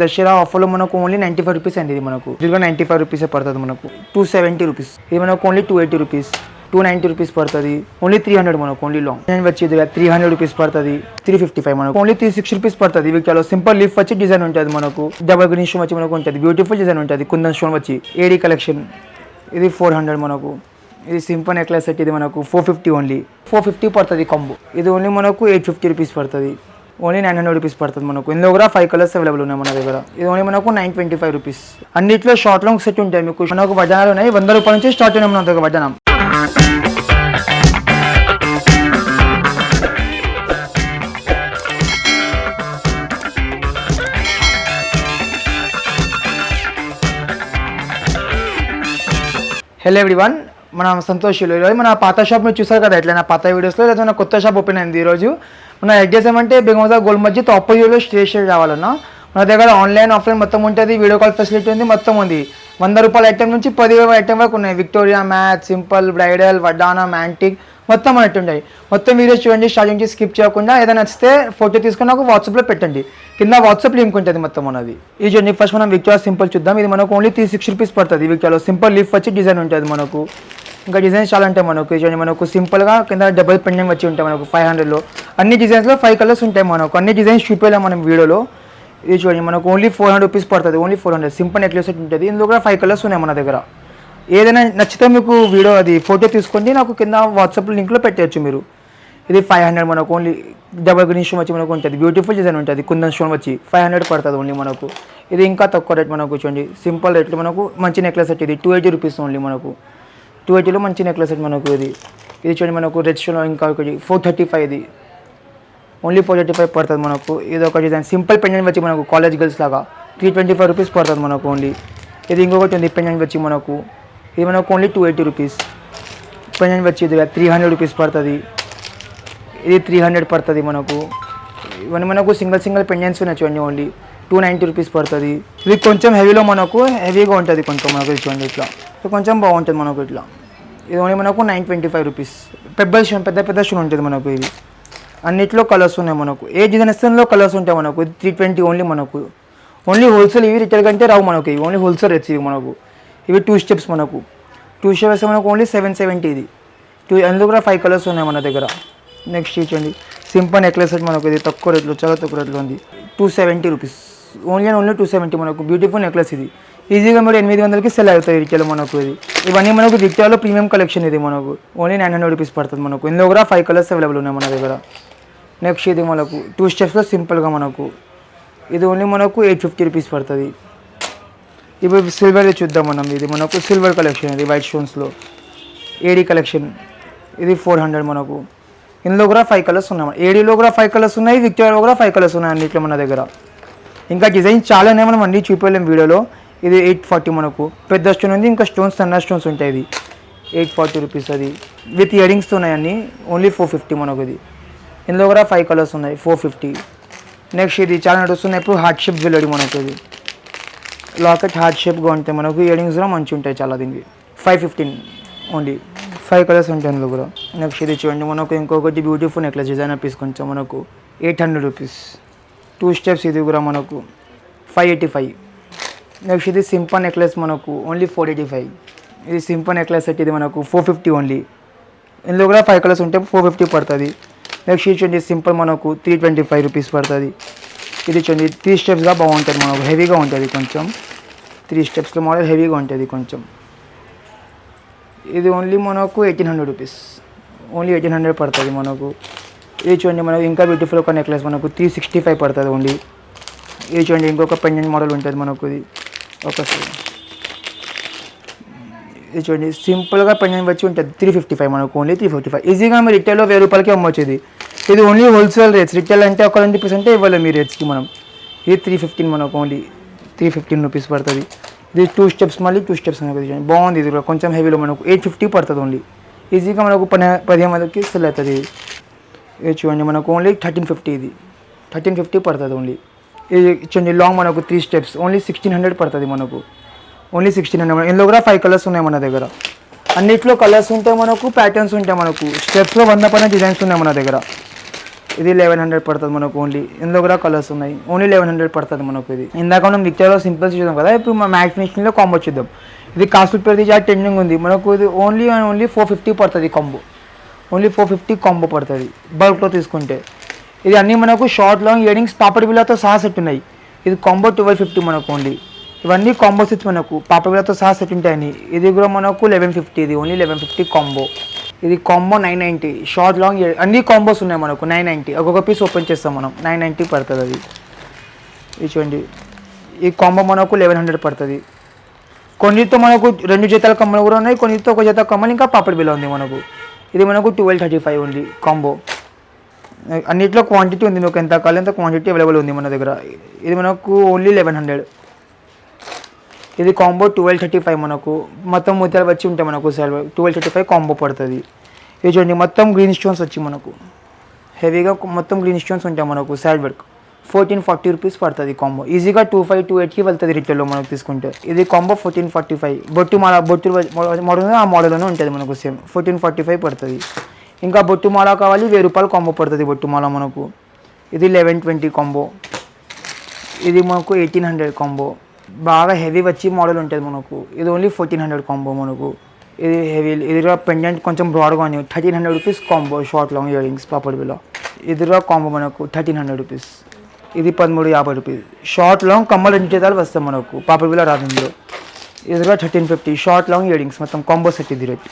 దసరా ఆఫర్లో మనకు only 95 rupees అండి. ఇది మనకు ఇదిగా 95 రూపీసే పడుతుంది. మనకు 270 రూపీస్. ఇది మనకు ఓన్లీ 280 రూపీస్, 290 రూపీస్ పడుతుంది. ఓన్లీ 300 మనకు ఓన్లీ లాంగ్ డిజైన్ వచ్చి 300 రూపీస్ పడుతుంది. 355 మనకు ఓన్లీ 360 రూపీస్ పడుతుంది. ఇవి చాలా సింపుల్ లీఫ్ వచ్చి డిజైన్ ఉంటుంది. మనకు డబల్ గ్రీన్ స్టోన్ వచ్చి మనకు ఉంటుంది. బ్యూటిఫుల్ డిజైన్ ఉంటుంది. కుందన్ స్టోన్ వచ్చి ఏడీ కలెక్షన్. ఇది 400 మనకు. ఇది సింపుల్ నెక్లెస్ సెట్. ఇది మనకు 450 ఓన్లీ 450 పడుతుంది కాంబో. ఇది ఓన్లీ మనకు 850 రూపీస్ పడుతుంది. ఓన్లీ 900 రూపీస్ పడుతుంది. మనకు ఇందులో కూడా 5 కలర్స్ అవైలబుల్ ఉన్నాయి మన దగ్గర. ఇది ఓన్లీ మనకు 925 రూపీస్. అన్నిట్లో షార్ట్ లాంగ్ సెట్ ఉంటాయి. మీకు మనకు వడ్డానాలు ఉన్నాయి. 100 రూపాయల నుంచి స్టార్ట్ అయినా మన దగ్గర వడ్డానం. హలో ఎవ్రీవన్, మన సంతోషులు. ఈరోజు మన పాత షాప్ మీరు చూసారు కదా, ఎట్లా నా పాత వీడియోస్లో లేదా మన కొత్త షాప్ ఓపెన్ అయింది. ఈరోజు మన అడ్రస్ ఏమంటే బెంగళూరు గోల్డ్ మస్జిద్ ఆపోజిట్లో స్టేషన్ రావాలన్నా. మన దగ్గర ఆన్లైన్ ఆఫ్లైన్ మొత్తం ఉంటుంది. వీడియో కాల్ ఫెసిలిటీ ఉంది, మొత్తం ఉంది. 100 రూపాయల ఐటమ్ నుంచి 10,000 ఐటమ్ వరకు ఉన్నాయి. విక్టోరియా, మ్యాట్, సింపుల్, బ్రైడల్, వడ్డానం, యాంటిక్ మొత్తం అన్నట్టు ఉంటాయి. మొత్తం వీడియోస్ చూడండి, స్టార్టింగ్ నుంచి స్కిప్ చేయకుండా. ఏదైనా నచ్చితే ఫోటో తీసుకుని నాకు వాట్సాప్లో పెట్టండి. కింద వాట్సాప్ లింక్ ఉంటుంది మొత్తం అన్నది. ఇది చూడండి, ఫస్ట్ మనం విక్టోరియా సింపుల్ చూద్దాం. ఇది మనకు ఓన్లీ 360 రూపీస్ పడుతుంది. విక్టోరియా సింపుల్ లీఫ్ వచ్చి డిజైన్ ఉంటుంది మనకు. ఇంకా డిజైన్స్ చాలా ఉంటాయి మనకు. చూడండి, మనకు సింపుల్గా కింద డబుల్ పెండెంట్ వచ్చి ఉంటాయి మనకు 500లో. అన్ని డిజైన్స్లో 5 కలర్స్ ఉంటాయి మనకు. అన్ని డిజైన్స్ చూపించాం మనం వీడియోలో. ఇది చూడండి, మనకు ఓన్లీ 400 రూపీస్ పడుతుంది. ఓన్లీ 400 సింపుల్ నెక్లెస్ ఉంటుంది. ఇందులో కూడా 5 కలర్స్ ఉన్నాయి మన దగ్గర. ఏదైనా నచ్చితే మీకు వీడియో అది ఫోటో తీసుకోండి, నాకు కింద వాట్సాప్ లింక్లో పెట్టవచ్చు మీరు. ఇది 500 మనకు ఓన్లీ డబల్ గ్రీన్ స్టోన్ వచ్చి మనకు ఉంటుంది. బ్యూటిఫుల్ డిజైన్ ఉంటుంది. కుందన్ స్టోన్ వచ్చి 500 పడుతుంది ఓన్లీ మనకు. ఇది ఇంకా తక్కువ రేట్ మనకు. చూడండి, సింపుల్ రేట్లో మనకు మంచి నెక్లెస్ సెట్. ఇది 280 రూపీస్ ఓన్లీ మనకు. 280లో మంచి నెక్లెస్ సెట్ మనకు. ఇది చూడండి, మనకు రెడ్ స్టోన్ ఇంకా ఒకటి 435. ఇది ఓన్లీ 435 పడుతుంది మనకు. ఇది ఒక డిజైన్ సింపుల్ పెండెంట్ వచ్చి మనకు కాలేజ్ గర్ల్స్ లాగా 325 రూపీస్ పడుతుంది మనకు ఓన్లీ. ఇది ఇంకొకటి ఉంది పెండెంట్ వచ్చి మనకు. ఇది మనకు ఓన్లీ 280 రూపీస్. పెండెంట్ వచ్చి ఇది 300 రూపీస్ పడుతుంది. ఇది 300 పడుతుంది మనకు. ఇవన్నీ మనకు సింగిల్ పెండెంట్స్ ఉన్నాయి చూడండి. ఓన్లీ 290 రూపీస్ పడుతుంది. ఇది కొంచెం హెవీలో మనకు హెవీగా ఉంటుంది కొంచెం మనకు. చూడండి, ఇట్లా కొంచెం బాగుంటుంది మనకు ఇట్లా. ఇది ఓన్లీ మనకు 925 రూపీస్. పెద్దల్ స్టోన్, పెద్ద స్టోన్ ఉంటుంది మనకు. ఇది అన్నిట్లో కలర్స్ ఉన్నాయి మనకు. ఏ డిజైన్స్లో కలర్స్ ఉంటాయి మనకు. ఇది 320 ఓన్లీ మనకు. Only wholesale. ఇవి రిటైల్ కంటే రావు మనకు. ఇవి ఓన్లీ హోల్సేల్ రేట్స్ ఇవి మనకు. ఇవి 2 స్టెప్స్ మనకు. 2 స్టెప్స్ మనకు ఓన్లీ 770. ఇది అందులో కూడా 5 కలర్స్ ఉన్నాయి మన దగ్గర. నెక్స్ట్ చూడండి, సింపుల్ నెక్లెస్ సెట్ మనకు. ఇది తక్కువ రేట్లో, చాలా తక్కువ రేట్లో ఉంది. 270 రూపీస్. ఓన్లీ 270 మనకు. Beautiful necklace. ఇది ఈజీగా మీరు 800కి సెల్ అవుతాయి రిటైల్ మనకు. ఇవన్నీ మనకు రిటైల్లో ప్రీమియం కలెక్షన్. ఇది మనకు ఓన్లీ 900 రూపీస్ పడుతుంది మనకు. ఇందులో కూడా 5 కలర్స్ అవైలబుల్ ఉన్నాయి మన దగ్గర. నెక్స్ట్ ఇది మనకు 2 స్టెప్స్లో సింపుల్గా మనకు. ఇది ఓన్లీ మనకు 850 రూపీస్ పడుతుంది. ఇప్పుడు సిల్వర్ చూద్దాం మనం. ఇది మనకు సిల్వర్ కలెక్షన్. ఇది వైట్ స్టోన్స్లో ఏడీ కలెక్షన్. ఇది 400 మనకు. ఇందులో కూడా 5 కలర్స్ ఉన్నాయి. ఏడీలో కూడా 5 కలర్స్ ఉన్నాయి. విక్టోరియాలో కూడా 5 కలర్స్ ఉన్నాయి అన్నిట్లో మన దగ్గర. ఇంకా డిజైన్స్ చాలా ఉన్నాయి, మనం అన్నీ చూపించలేం వీడియోలో. ఇది 840 మనకు. పెద్ద స్టోన్ ఉంది, ఇంకా స్టోన్స్ సన్న స్టోన్స్ ఉంటాయి. ఇది 840 రూపీస్. అది విత్ ఇయరింగ్స్తో ఉన్నాయి అన్నీ. ఓన్లీ 450 మనకు. ఇది ఇందులో కూడా 5 కలర్స్ ఉన్నాయి. 450. నెక్స్ట్ ఇది చాలా నడుస్తున్నాయి ఇప్పుడు హార్ట్ షేప్ జ్యువెలరీ మనకు. ఇది లాకెట్ హార్ట్ షేప్గా ఉంటాయి మనకు. ఇయరింగ్స్ కూడా మంచిగా ఉంటాయి చాలా. దీనికి 515 ఓన్లీ. 5 కలర్స్ ఉంటాయి ఇందులో కూడా. నెక్స్ట్ ఇది చూడండి, మనకు ఇంకొకటి బ్యూటిఫుల్ నెక్లెస్ డిజైనర్ పీస్ కొంచెం మనకు 800 రూపీస్. 2 స్టెప్స్. ఇది కూడా మనకు 585. నెక్స్ట్ ఇది సింపుల్ నెక్లెస్ మనకు ఓన్లీ 485. ఇది సింపుల్ నెక్లెస్ సెట్. ఇది మనకు 450 ఓన్లీ. ఇందులో కూడా 5 కలర్స్ ఉంటాయి. 450 పడుతుంది. నెక్స్ట్ ఇది చూడండి, సింపుల్ మనకు 325 రూపీస్ పడుతుంది. ఇది చూడండి, 3 స్టెప్స్గా బాగుంటుంది మనకు. హెవీగా ఉంటుంది కొంచెం. 3 స్టెప్స్లో మోడల్ హెవీగా ఉంటుంది కొంచెం. ఇది ఓన్లీ మనకు 1800 రూపీస్. ఓన్లీ 1800 పడుతుంది మనకు. ఇది చూడండి, మనకు ఇంకా బ్యూటిఫుల్ ఒక నెక్లెస్ మనకు 365 పడుతుంది ఓన్లీ. ఇది చూడండి, ఇంకొక పెండెంట్ మోడల్ ఉంటుంది మనకు. ఇది ఒకసారి ఇది చూడండి, సింపుల్గా పెండెంట్ వచ్చి ఉంటుంది 355 మనకు. ఓన్లీ 355. ఈజీగా మీరు రిటైల్లో 1000 రూపాయలకి అమ్మొచ్చు. ఇది ఓన్లీ హోల్సేల్ రేట్స్. రిటైల్ అంటే ఒక 20% ఇవ్వాలి మీ రేట్స్కి మనం. ఇది 315 మనకు. ఓన్లీ 315 రూపీస్ పడుతుంది. ఇది 2 స్టెప్స్, మళ్ళీ 2 స్టెప్స్ మనకు. బాగుంది. ఇది కూడా కొంచెం హెవీలో మనకు 850 పడుతుంది ఓన్లీ. ఈజీగా మనకు 15 మందికి సెల్ అవుతుంది. ఇది చూడండి, మనకు ఓన్లీ 1350. ఇది 1350 పడుతుంది ఓన్లీ. ఇది చూడండి, లాంగ్ మనకు 3 స్టెప్స్. ఓన్లీ 1600 పడుతుంది మనకు. ఓన్లీ 1600. ఇందులో కూడా 5 కలర్స్ ఉన్నాయి మన దగ్గర. అన్నిట్లో కలర్స్ ఉంటాయి మనకు, ప్యాటర్న్స్ ఉంటాయి మనకు. స్టెప్స్లో 100 డిజైన్స్ ఉన్నాయి మన దగ్గర. ఇది 1100 పడుతుంది మనకు ఓన్లీ. ఇందులో కూడా కలర్స్ ఉన్నాయి. ఓన్లీ 1100 పడుతుంది మనకు ఇది. ఇందాక మనం విక్టర్లో సింపుల్ చూద్దాం కదా, ఇప్పుడు మా మ్యాట్ ఫినిషింగ్లో కాంబో చూద్దాం. ఇది కాస్ట్ ప్రతి చాలా ట్రెండింగ్ ఉంది మనకు. ఇది ఓన్లీ 450 పడుతుంది కాంబో. ఓన్లీ 450 కాంబో పడుతుంది బల్క్లో తీసుకుంటే. ఇది అన్నీ మనకు షార్ట్ లాంగ్ ఇయరింగ్స్ పాపడి బిళ్ళతో సహా సెట్ ఉన్నాయి. ఇది కాంబో 1250 మనకు ఓన్లీ. ఇవన్నీ కాంబో సెట్స్ మనకు పాపడి బిళ్ళతో సహా సెట్ ఉంటాయని. ఇది కూడా మనకు 1150. ఇది ఓన్లీ 1150 కాంబో. ఇది కాంబో 990 షార్ట్ లాంగ్ అన్ని కాంబోస్ ఉన్నాయి మనకు 990. ఒక్కొక్క పీస్ ఓపెన్ చేస్తాం మనం 990 పడుతుంది అది. ఇది చూడండి, ఈ కాంబో మనకు 1100 పడుతుంది. కొన్నితో మనకు 2 జతల కమ్మలు కూడా ఉన్నాయి, కొన్నితో ఒక జత కమ్మలు ఇంకా పాపడి బిల్ల ఉంది మనకు. ఇది మనకు 1235 ఉంది కాంబో. అన్నిట్లో క్వాంటిటీ ఉంది, మీకు ఎంత కావాలి ఎంత క్వాంటిటీ అవైలబుల్ ఉంది మన దగ్గర. ఇది మనకు ఓన్లీ 1100. ఇది కాంబో 1235 మనకు. మొత్తం ముత్యాలు వచ్చి ఉంటాయి మనకు సైడ్ 1235 కాంబో పడుతుంది. ఇది చూడండి, మొత్తం గ్రీన్ స్టోన్స్ వచ్చి మనకు హెవీగా మొత్తం గ్రీన్ స్టోన్స్ ఉంటాయి మనకు సైడ్ వర్క్. 1440 రూపీస్ పడుతుంది కాంబో. ఈజీగా 2528కి వెళ్తుంది రిటైల్లో మనకు తీసుకుంటే. ఇది కాంబో 1445. బొట్టు మోడల్ ఆ మోడల్లోనే ఉంటుంది మనకు సేమ్ 1445 పడుతుంది. ఇంకా బొట్టు మాల కావాలి 1000 రూపాయలు కాంబో పడుతుంది బొట్టు మాల మనకు. ఇది 1120 కాంబో. ఇది మనకు 1800 కాంబో. బాగా హెవీ వచ్చి మోడల్ ఉంటుంది మనకు. ఇది ఓన్లీ 1400 కాంబో మనకు. ఇది హెవీ. ఇది పెండెంట్ కొంచెం బ్రాడ్గా ఉంది 1300 rupees combo. Short long earrings papdi బిల్ల. ఇది కాంబో మనకు 1300 రూపీస్. ఇది 1350 రూపీస్. షార్ట్ లాంగ్ కమ్మలు 2 జతలు వస్తాయి మనకు పాపడి బిల్ల రాదంలో. ఇది 1350 షార్ట్ లాంగ్ ఇయరింగ్స్ మొత్తం కాంబో సెట్. ఇది రేట్.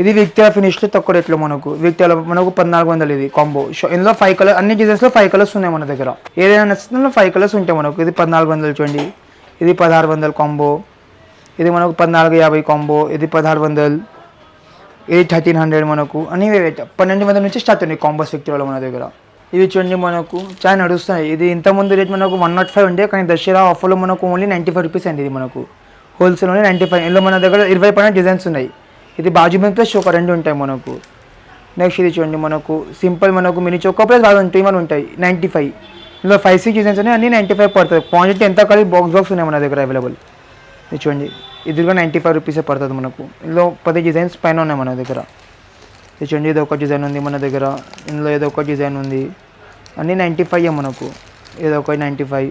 ఇది విక్టోరియా ఫినిష్లో తక్కువ రేట్లో మనకు. విక్టోరియా మనకు 1400. ఇది కాంబో. ఇందులో 5 కలర్ అన్ని డిజైన్స్లో 5 కలర్స్ ఉన్నాయి మన దగ్గర. ఏదైనా నచ్చుతుందో 5 కలర్స్ ఉంటాయి మనకు. ఇది 1400 చూడండి. ఇది 1600 కాంబో. ఇది మనకు 1450 కాంబో. ఇది 1600. ఇది 1300 మనకు. అన్ని 1200 నుంచి స్టార్ట్ ఉన్నాయి కాంబోస్ విక్టోరియాలో మన దగ్గర. ఇవి చూడండి మనకు చాలా నడుస్తున్నాయి. ఇది ఇంతకుముందు రేట్ మనకు 105 ఉండే, కానీ దసరా ఆఫర్లో మనకు ఓన్లీ 95 రూపీస్ అండి. ఇది మనకు హోల్సేల్ ఓన్లీ 95. ఇందులో మన దగ్గర 20 పైన డిజైన్స్ ఉన్నాయి. ఇది బాజు బెంక్ ప్లస్ చోకా 2 ఉంటాయి మనకు. నెక్స్ట్ ఇది చూడండి మనకు సింపుల్ మనకు మినీ చోకా ప్లస్ బాగా 2 ఉంటాయి 95. ఇందులో 5-6 డిజైన్స్ ఉన్నాయి, అన్నీ 95 పడుతుంది. క్వాంటిటీ ఎంత కావాలి బాక్స్ ఉన్నాయి మన దగ్గర అవైలబుల్. ఇది చూడండి, ఇది కూడా 95 రూపీసే పడుతుంది మనకు. ఇందులో 10 డిజైన్స్ పైన ఉన్నాయి మన దగ్గర. ఇది చూడండి, ఇది ఒక డిజైన్ ఉంది మన దగ్గర. ఇందులో ఏదో ఒక డిజైన్ ఉంది, అన్నీ 95 మనకు. ఏదో ఒక 95.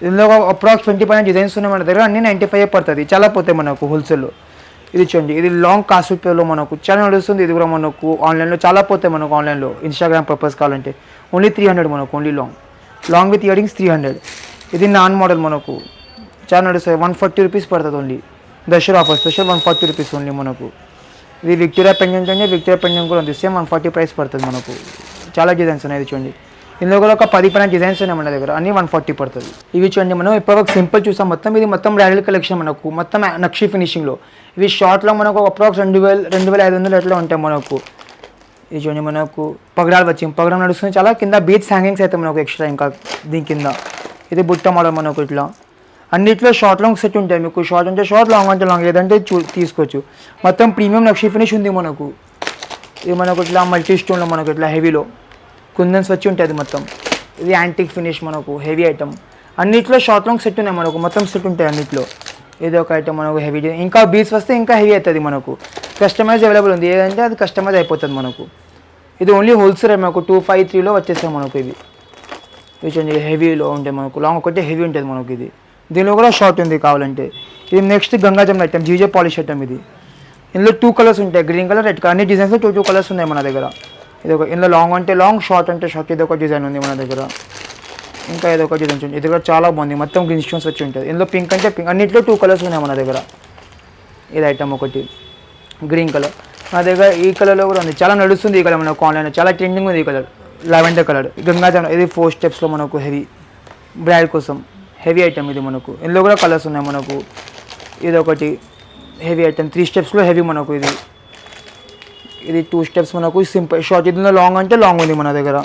ఇందులో అప్రాక్స్ 20 పైన డిజైన్స్ ఉన్నాయి మన దగ్గర, అన్నీ 95 పడుతుంది. చాలా పోతాయి మనకు హోల్సేల్లో. ఇది చూడండి, ఇది లాంగ్ కాస్ట్ పేర్లో మనకు చాలా నడుస్తుంది. ఇది కూడా మనకు ఆన్లైన్లో చాలా పోతాయి మనకు. ఆన్లైన్లో ఇన్స్టాగ్రామ్ పర్పస్ కావాలంటే ఓన్లీ 300 మనకు. Only long with earrings 300. ఇది నాన్ మోడల్ మనకు చాలా నడుస్తుంది. 140 రూపీస్ పడుతుంది only. Dasara offer special 140 rupees only మనకు. ఇది విక్టోరియా పెండెంట్ అంటే విక్టోరియా పెండెంట్ కూడా ఉంది, సేమ్ 140 ప్రైస్ పడుతుంది మనకు. చాలా డిజైన్స్ ఉన్నాయి. ఇది చూడండి, ఇందులో కూడా ఒక 10 పైన డిజైన్స్ ఉన్నాయి మన దగ్గర, అన్నీ 140 పడుతుంది. ఇవి చూడండి, మనం ఇప్పటివరకు సింపుల్ చూసాం మొత్తం. ఇది మొత్తం బ్రైడల్ కలెక్షన్ మనకు, మొత్తం నక్షి ఫినిషింగ్లో. ఇవి షార్ట్లో మనకు అప్రాక్స్ 2500 ఎట్లా ఉంటాయి మనకు. ఇది చూడండి, మనకు పగడాలు వచ్చి పగడం నడుస్తుంది చాలా. కింద బీచ్ హ్యాంగింగ్స్ అయితే మనకు ఎక్స్ట్రా ఇంకా దీని కింద. ఇది బుట్ట మోడల్ మనకు. ఇట్లా అన్నిట్లో షార్ట్ లాంగ్ సెట్ ఉంటాయి మీకు. షార్ట్ అంటే షార్ట్, లాంగ్ అంటే లాంగ్, ఏదంటే తీసుకోవచ్చు. మొత్తం ప్రీమియం నక్షి ఫినిష్ ఉంది మనకు. ఇది మనకు ఇట్లా మల్టీ స్టోన్లో మనకు ఇట్లా హెవీలో కుందన్స్ వచ్చి ఉంటుంది మొత్తం. ఇది యాంటిక్ ఫినిష్ మనకు, హెవీ ఐటమ్. అన్నిట్లో షార్ట్ లాంగ్ సెట్ ఉన్నాయి మనకు, మొత్తం సెట్ ఉంటాయి అన్నిట్లో. ఏదో ఒక ఐటమ్ మనకు హెవీ. ఇంకా బీచ్ వస్తే ఇంకా హెవీ అవుతుంది మనకు. కస్టమైజ్ అవైలబుల్ ఉంది, ఏదంటే అది కస్టమైజ్ అయిపోతుంది మనకు. ఇది ఓన్లీ హోల్సేల్ మనకు 253లో వచ్చేస్తాయి మనకు. ఇవి చూడండి, హెవీలో ఉంటాయి మనకు. లాంగ్ ఒకటి హెవీ ఉంటుంది మనకు. ఇది దీనిలో కూడా షార్ట్ ఉంది కావాలంటే. ఇది నెక్స్ట్ గంగాజమ్ ఐటమ్, జీజే పాలిష్ ఐటమ్. ఇది ఇందులో 2 కలర్స్ ఉంటాయి, గ్రీన్ కలర్, రెడ్ కలర్. అన్ని డిజైన్స్లో 2 కలర్స్ ఉన్నాయి మన దగ్గర. ఇది ఒక ఇందులో లాంగ్ అంటే లాంగ్, షార్ట్ అంటే షార్ట్. ఇది ఒక డిజైన్ ఉంది మన దగ్గర. ఇంకా ఏదో ఒక డిజైన్ చూడండి, ఇది కూడా చాలా బాగుంది. మొత్తం గ్రీన్ స్టోన్స్ వచ్చి ఉంటుంది. ఇందులో పింక్ అంటే పింక్. అన్నింటిలో 2 కలర్స్ ఉన్నాయి మన దగ్గర. ఇది ఐటమ్ ఒకటి గ్రీన్ కలర్. నా దగ్గర ఈ కలర్లో కూడా ఉంది, చాలా నడుస్తుంది ఈ కలర్ మనకు ఆన్లైన్లో. చాలా ట్రెండింగ్ ఉంది ఈ కలర్, లావెండర్ కలర్. గంగాజమ్. ఇది 4 స్టెప్స్లో మనకు హెవీ బ్రైడ్ కోసం హెవీ ఐటమ్ ఇది మనకు. ఇందులో కూడా కలర్స్ ఉన్నాయి మనకు. ఇది ఒకటి హెవీ ఐటమ్ 3 స్టెప్స్లో హెవీ మనకు. ఇది 2 స్టెప్స్ మనకు సింపుల్ షార్ట్. ఇందులో లాంగ్ అంటే లాంగ్ ఉంది మన దగ్గర.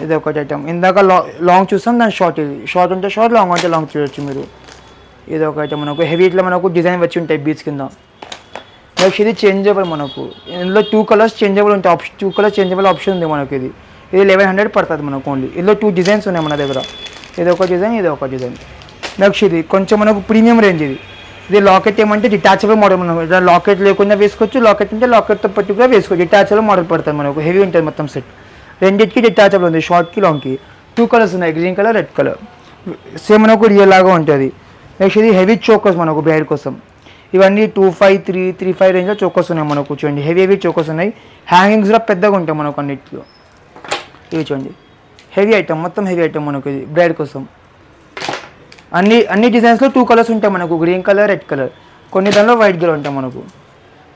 ఇది ఒకటి ఐటమ్. ఇందాక లాంగ్ చూస్తాం, దాని షార్ట్. ఇది షార్ట్ అంటే షార్ట్, లాంగ్ అంటే లాంగ్ చూడొచ్చు మీరు. ఇది ఒక ఐటమ్ మనకు హెవీ. ఇట్లా మనకు డిజైన్ వచ్చి ఉంటాయి బీచ్ కింద. నెక్స్ట్ ఇది చేంజబుల్ మనకు. ఇందులో 2 కలర్స్ చేంజబుల్ ఉంటాయి. 2 కలర్స్ చేంజబుల్ ఆప్షన్ ఉంది మనకు. ఇది 1100 పడుతుంది మనకు ఓన్లీ. ఇందులో 2 డిజైన్స్ ఉన్నాయి మన దగ్గర. ఇది ఒక డిజైన్, ఇది ఒక డిజైన్. నెక్స్ట్ ఇది కొంచెం మనకు ప్రీమియం రేంజ్. ఇది లాకెట్ ఏమంటే డిటాచబుల్ మోడల్. మనం ఇలా లాకెట్ లేకుండా వేసుకోవచ్చు, లాకెట్ అంటే లాకెట్తో పట్టుగా వేసుకోవచ్చు. డిటాచబుల్ మోడల్ పడుతుంది మనకు, హెవీ ఉంటుంది మొత్తం సెట్. రెండింటికి డిటాచబుల్ ఉంది, షార్ట్కి లాంగ్కి. 2 కలర్స్ ఉన్నాయి, green colour, red colour. Same మనకు రియల్ లాగా ఉంటుంది. నెక్స్ట్ ఇది హెవీ చోకర్స్ మనకు బ్రైడ్ కోసం. ఇవన్నీ 2.5, 3.5 రేంజ్లో చోకర్స్ ఉన్నాయి మనకు. చూడండి హెవీ చోకర్స్ ఉన్నాయి. హ్యాంగింగ్స్ కూడా పెద్దగా ఉంటాయి మనకు అన్నిటిలో. ఇవి చూడండి హెవీ ఐటమ్, మొత్తం హెవీ ఐటమ్ మనకు ఇది బ్రైడ్ కోసం. అన్ని డిజైన్స్లో 2 కలర్స్ ఉంటాయి మనకు, గ్రీన్ కలర్, రెడ్ కలర్. కొన్ని దానిలో వైట్ కలర్ ఉంటాయి మనకు.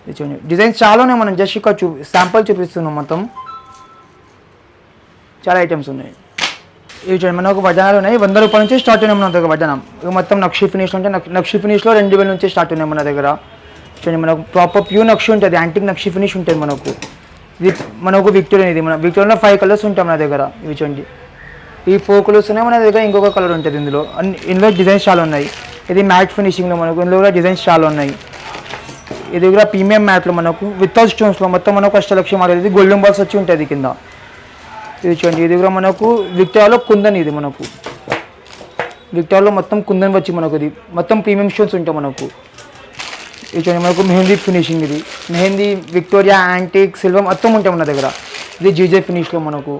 ఇది చూడండి డిజైన్స్ చాలా ఉన్నాయి, మనం జస్ట్ ఇక్కడ శాంపుల్ చూపిస్తున్నాం. మొత్తం చాలా ఐటమ్స్ ఉన్నాయి. ఇవి చూడండి మనకు వడ్డానాలు ఉన్నాయి. 100 రూపాయల నుంచి స్టార్ట్ ఉన్నాయి మన దగ్గర వడ్డానం. ఇక మొత్తం నక్షి ఫినిష్లో ఉంటే నక్షి ఫినిష్లో 2000 నుంచి స్టార్ట్ ఉన్నాయి మన దగ్గర. చూడండి మనకు ప్రాపర్ ప్యూర్ నక్షి ఉంటుంది, యాంటిక్ నక్షి ఫినిష్ ఉంటుంది మనకు. ఇది మనకు విక్టోరియన్. ఇది మన విక్టోరియన్లో 5 కలర్స్ ఉంటాయి మన దగ్గర. ఇవి చూడండి ఈ 4 కలర్స్ ఉన్నాయి మన దగ్గర. ఇంకొక కలర్ ఉంటుంది ఇందులో డిజైన్స్ చాలా ఉన్నాయి. ఇది మ్యాట్ ఫినిషింగ్లో మనకు, ఇందులో కూడా డిజైన్స్ చాలా ఉన్నాయి. ఇది కూడా ప్రీమియం మ్యాట్లో మనకు వితౌట్ స్టోన్స్లో మొత్తం మనకు అష్టలక్ష్మి మోడల్. ఇది గోల్డెన్ బాల్స్ వచ్చి ఉంటుంది కింద. ఇది చూడండి ఇది కూడా మనకు విక్టోరియాలో కుందన్. ఇది మనకు విక్టోరియాలో మొత్తం కుందన్ వచ్చి మనకు ఇది మొత్తం ప్రీమియం స్టోన్స్ ఉంటాయి మనకు. ఇది చూడండి మనకు మెహందీ ఫినిషింగ్. ఇది మెహందీ, విక్టోరియా, యాంటిక్, సిల్వర్ మొత్తం ఉంటాయి మన దగ్గర. ఇది జీజే ఫినిష్లో మనకు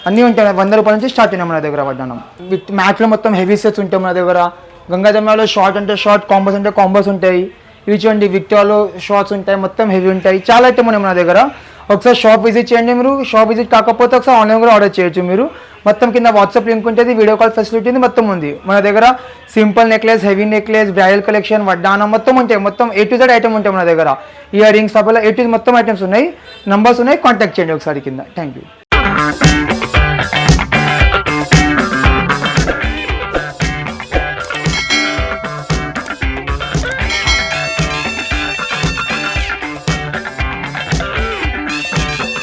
అన్నీ ఉంటాయి. 100 రూపాయల నుంచి స్టార్ట్ అయినాయి మన దగ్గర వడ్డానం. విత్ మ్యాట్లో మొత్తం హెవీ సెట్స్ ఉంటాయి మన దగ్గర. గంగాజమ్యాలో షార్ట్ అంటే షార్ట్, కాంబోస్ అంటే కాంబోస్ ఉంటాయి. ఇవి చూడండి విక్టోరియాలో షార్ట్స్ ఉంటాయి, మొత్తం హెవీ ఉంటాయి. చాలా ఐటమ్ ఉన్నాయి మన దగ్గర. ఒకసారి షాప్ విజిట్ చేయండి మీరు. షాప్ విజిట్ కాకపోతే ఒకసారి ఆన్లైన్ కూడా ఆర్డర్ చేయొచ్చు మీరు. మొత్తం కింద వాట్సాప్ లింక్ ఉంటుంది, వీడియో కాల్ ఫెసిలిటీ ఉంది, మొత్తం ఉంది మన దగ్గర. Simple necklace, heavy necklace, bridal collection, వడ్డానం మొత్తం ఉంటాయి. మొత్తం A to Z ఐటమ్ ఉంటాయి మన దగ్గర. ఇయర్ రింగ్స్, సభలో A to Z మొత్తం ఐటమ్స్ ఉన్నాయి. నంబర్స్ ఉన్నాయి, కాంటాక్ట్ చేయండి ఒకసారి కింద. Thank you.